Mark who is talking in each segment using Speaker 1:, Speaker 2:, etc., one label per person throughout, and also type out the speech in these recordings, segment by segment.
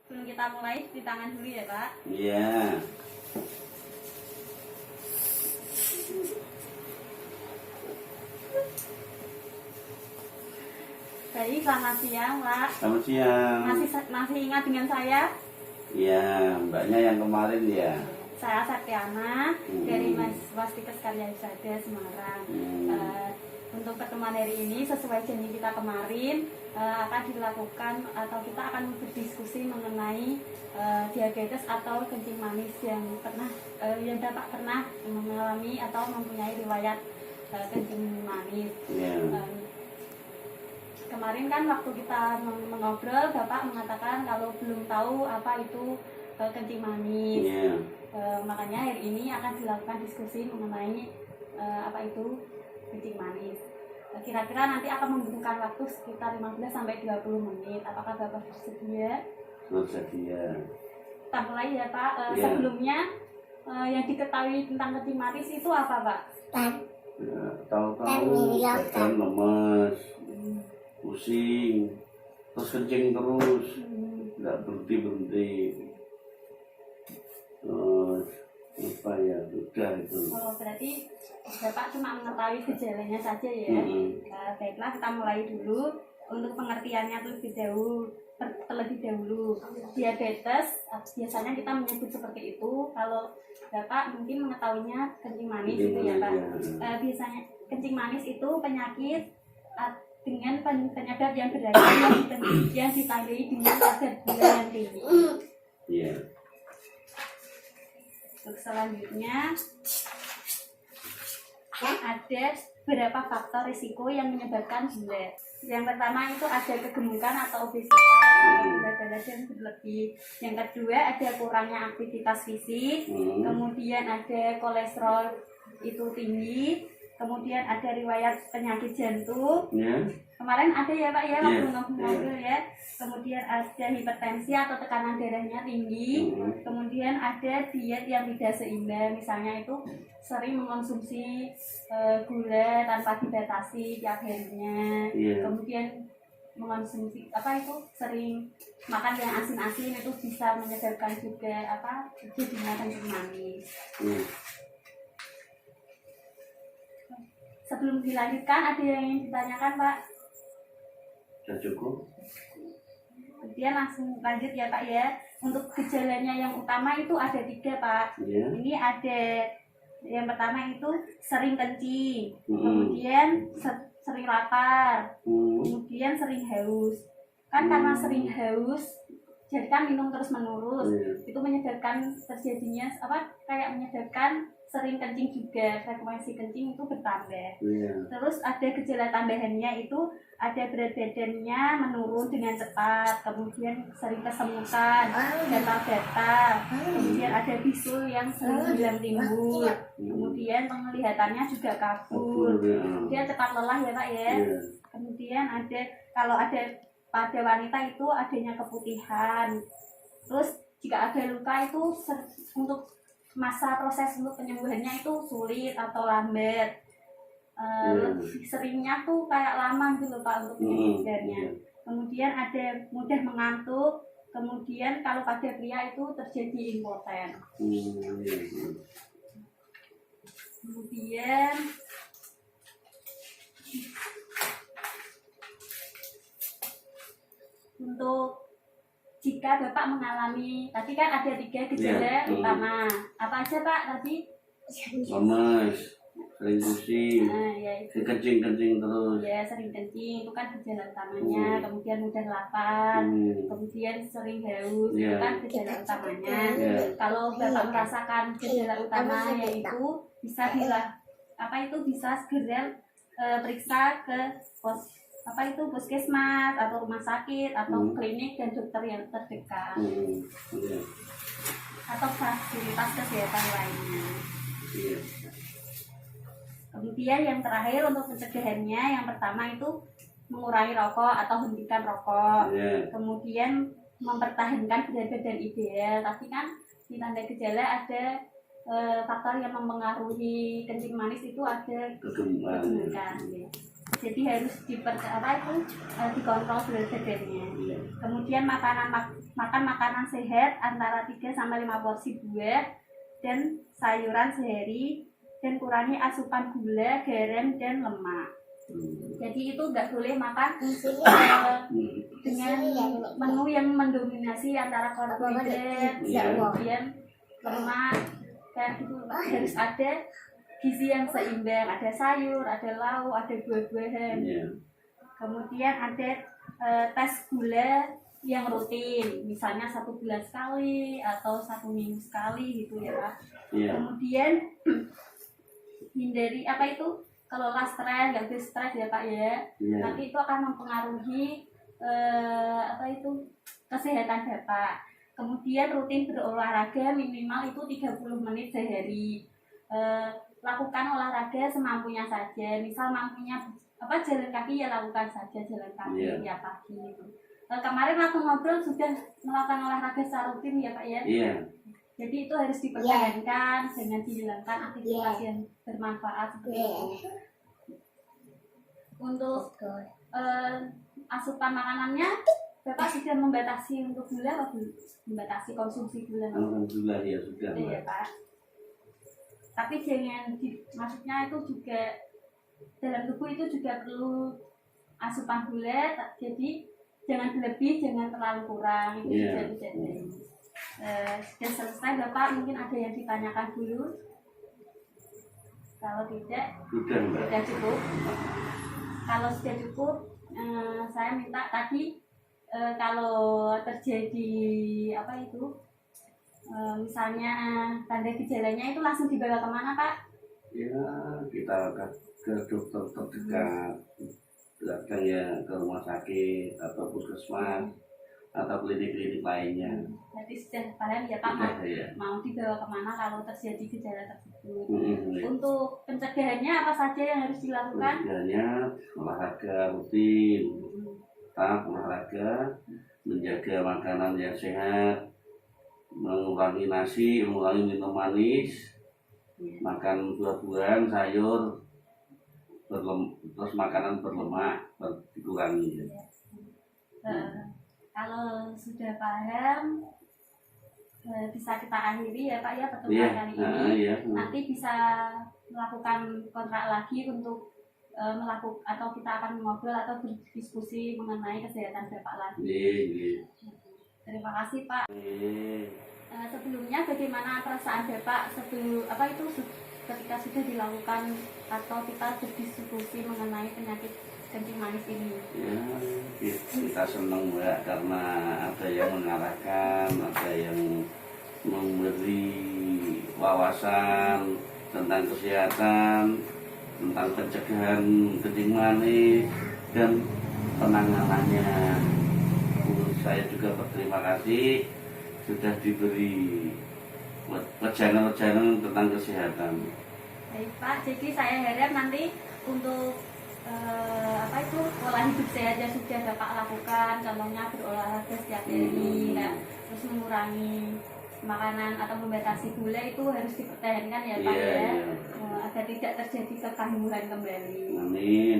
Speaker 1: Sebelum kita mulai, cuci tangan dulu ya Pak.
Speaker 2: Iya.
Speaker 1: Baik, selamat siang Pak.
Speaker 2: Selamat siang.
Speaker 1: Masih ingat dengan saya?
Speaker 2: Iya, mbaknya yang kemarin ya.
Speaker 1: Saya Satyana dari Swastika Karya Wisata Semarang. Untuk pertemuan hari ini sesuai janji kita kemarin akan dilakukan atau kita akan berdiskusi mengenai diabetes atau kencing manis yang dapat pernah mengalami atau mempunyai riwayat kencing manis. Kemarin kan waktu kita mengobrol, Bapak mengatakan kalau belum tahu apa itu kencing manis. Makanya hari ini akan dilakukan diskusi mengenai apa itu kencing manis. Kira-kira nanti akan membutuhkan waktu sekitar 15-20 menit. Apakah Bapak bersedia?
Speaker 2: Bersedia.
Speaker 1: Kita mulai ya Pak. Sebelumnya yang diketahui tentang kencing manis itu apa Pak?
Speaker 2: Tahu-tahu badan lemes, pusing, terus kencing terus, nggak berhenti. Apa ya, udah itu.
Speaker 1: Oh, berarti Bapak cuma mengetahui gejalanya saja ya. Baiklah, kita mulai dulu. Untuk pengertiannya terlebih dahulu. Diabetes biasanya kita menyebut seperti itu. Kalau Bapak mungkin mengetahuinya kencing manis itu ya Pak. Biasanya kencing manis itu penyakit dengan penyebab yang beragam yang ditandai dengan kadar gula yang tinggi.
Speaker 2: Iya.
Speaker 1: Untuk selanjutnya ada beberapa faktor risiko yang menyebabkan gula. Yang pertama itu ada kegemukan atau obesitas atau gula darah yang berlebih. Yang kedua ada kurangnya aktivitas fisik. Kemudian ada kolesterol itu tinggi. Kemudian ada riwayat penyakit jantung. Kemarin ada ya Pak ya waktu ngobrol ya. Kemudian ada hipertensi atau tekanan darahnya tinggi. Kemudian ada diet yang tidak seimbang, misalnya itu sering mengonsumsi gula tanpa dibatasi tiap harinya. Kemudian mengonsumsi sering makan yang asin-asin itu bisa menyebabkan juga jadinya kencing manis. Sebelum dilanjutkan ada yang ingin ditanyakan Pak?
Speaker 2: Sudah cukup.
Speaker 1: Kemudian langsung lanjut ya Pak ya. Untuk gejalanya yang utama itu ada 3 Pak. Ini ada yang pertama itu sering kencing, kemudian sering lapar, kemudian sering haus. Kan karena sering haus, jadi kan minum terus menerus, itu menyebabkan terjadinya menyebabkan sering kencing juga, frekuensi kencing itu bertambah. Terus ada gejala tambahannya itu ada berat badannya menurun dengan cepat, kemudian sering kesemutan, gatal-gatal, kemudian ada bisul yang sering hilang timbul, kemudian penglihatannya juga kabur, kemudian cepat lelah ya Pak ya. Kemudian pada wanita itu adanya keputihan. Terus jika ada luka itu untuk masa proses untuk penyembuhannya itu sulit atau lambat. Lebih seringnya tuh kayak lama gitu Pak untuk penyembuhannya. Kemudian ada mudah mengantuk. Kemudian kalau pada pria itu terjadi impoten. Kemudian untuk jika Bapak mengalami, tadi kan ada 3 gejala utama. Apa aja Pak tadi?
Speaker 2: Lemes, sering pusing, kencing terus.
Speaker 1: Ya, sering kencing itu kan gejala utamanya. Kemudian mudah lapar, kemudian sering haus, itu kan gejala utamanya. Kalau Bapak merasakan gejala utama yaitu bisa segera periksa ke puskesmas atau rumah sakit atau klinik dan dokter yang terdekat atau fasilitas kesehatan lainnya. Kemudian yang terakhir untuk pencegahannya, yang pertama itu mengurangi rokok atau hentikan rokok. Kemudian mempertahankan berat badan ideal. Tapi kan di tanda gejala ada faktor yang mempengaruhi kencing manis itu ada kegemukan. Jadi harus dikontrol berat badannya.
Speaker 2: Iya.
Speaker 1: Kemudian makan makanan sehat antara 3 sampai 5 porsi buah dan sayuran sehari, dan kurangi asupan gula, garam dan lemak. Jadi itu nggak boleh makan dengan menu yang mendominasi antara karbohidrat, kemudian lemak, kayak gitu. Harus ada gizi yang seimbang, ada sayur, ada lauk, ada buah-buahan. Kemudian ada tes gula yang rutin, misalnya 1 bulan sekali atau 1 minggu sekali gitu ya Pak. Kemudian hindari kelola stres, nggak boleh stres ya Pak ya. Nanti itu akan mempengaruhi kesehatan Bapak. Kemudian rutin berolahraga minimal itu 30 menit sehari. Lakukan olahraga semampunya saja, misal mampunya jalan kaki ya lakukan saja jalan kaki ya pagi itu. Kemarin waktu ngobrol sudah melakukan olahraga secara rutin ya Pak ya. Jadi itu harus dipertahankan dengan dihilangkan aktivitas yang bermanfaat seperti itu. Untuk asupan makanannya Bapak sudah membatasi untuk gula atau membatasi konsumsi gula?
Speaker 2: Alhamdulillah ya sudah.
Speaker 1: Iya Pak. Tapi maksudnya itu juga dalam tubuh itu juga perlu asupan gula, jadi jangan berlebih, jangan terlalu kurang. Itu sudah jadi. Sudah selesai Bapak, mungkin ada yang ditanyakan dulu. Kalau tidak, sudah cukup. Kalau sudah cukup, saya minta tadi kalau terjadi misalnya tanda gejalanya itu langsung dibawa kemana Pak?
Speaker 2: Ya kita ke dokter terdekat, datang ya ke rumah sakit atau puskesmas atau klinik-klinik lainnya.
Speaker 1: Jadi sudah paham ya Pak, mau dibawa kemana kalau terjadi gejala tersebut. Untuk pencegahannya apa saja yang harus dilakukan?
Speaker 2: Pencegahannya olahraga rutin, tetap olahraga, menjaga makanan yang sehat, mengurangi nasi, mengurangi minum manis, makan buah-buahan, sayur, terus makanan berlemak dikurangi.
Speaker 1: Kalau sudah paham, bisa kita akhiri ya Pak ya pertemuan kali ini. Nanti bisa melakukan kontrak lagi untuk melakukan, atau kita akan ngobrol atau berdiskusi mengenai kesehatan Bapak lagi. Terima kasih Pak. Sebelumnya bagaimana perasaan Bapak ketika sudah dilakukan atau kita berdiskusi mengenai penyakit kencing manis ini?
Speaker 2: Ya, kita senang Mbak, karena ada yang mengarahkan, ada yang memberi wawasan tentang kesehatan, tentang pencegahan kencing manis dan penanganannya. Saya juga berterima kasih sudah diberi wejangan-wejangan tentang kesehatan.
Speaker 1: Baik Pak, jadi saya harap nanti untuk pola hidup sehat yang sudah Bapak lakukan, contohnya berolahraga setiap hari, terus mengurangi makanan atau membatasi gula itu harus dipertahankan ya Pak agar tidak terjadi kekambuhan kembali.
Speaker 2: Amin.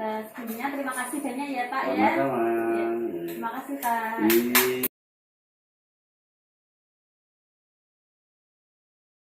Speaker 1: Sebelumnya terima kasih banyak ya Pak
Speaker 2: Sama-sama.
Speaker 1: ya. Terima kasih Pak.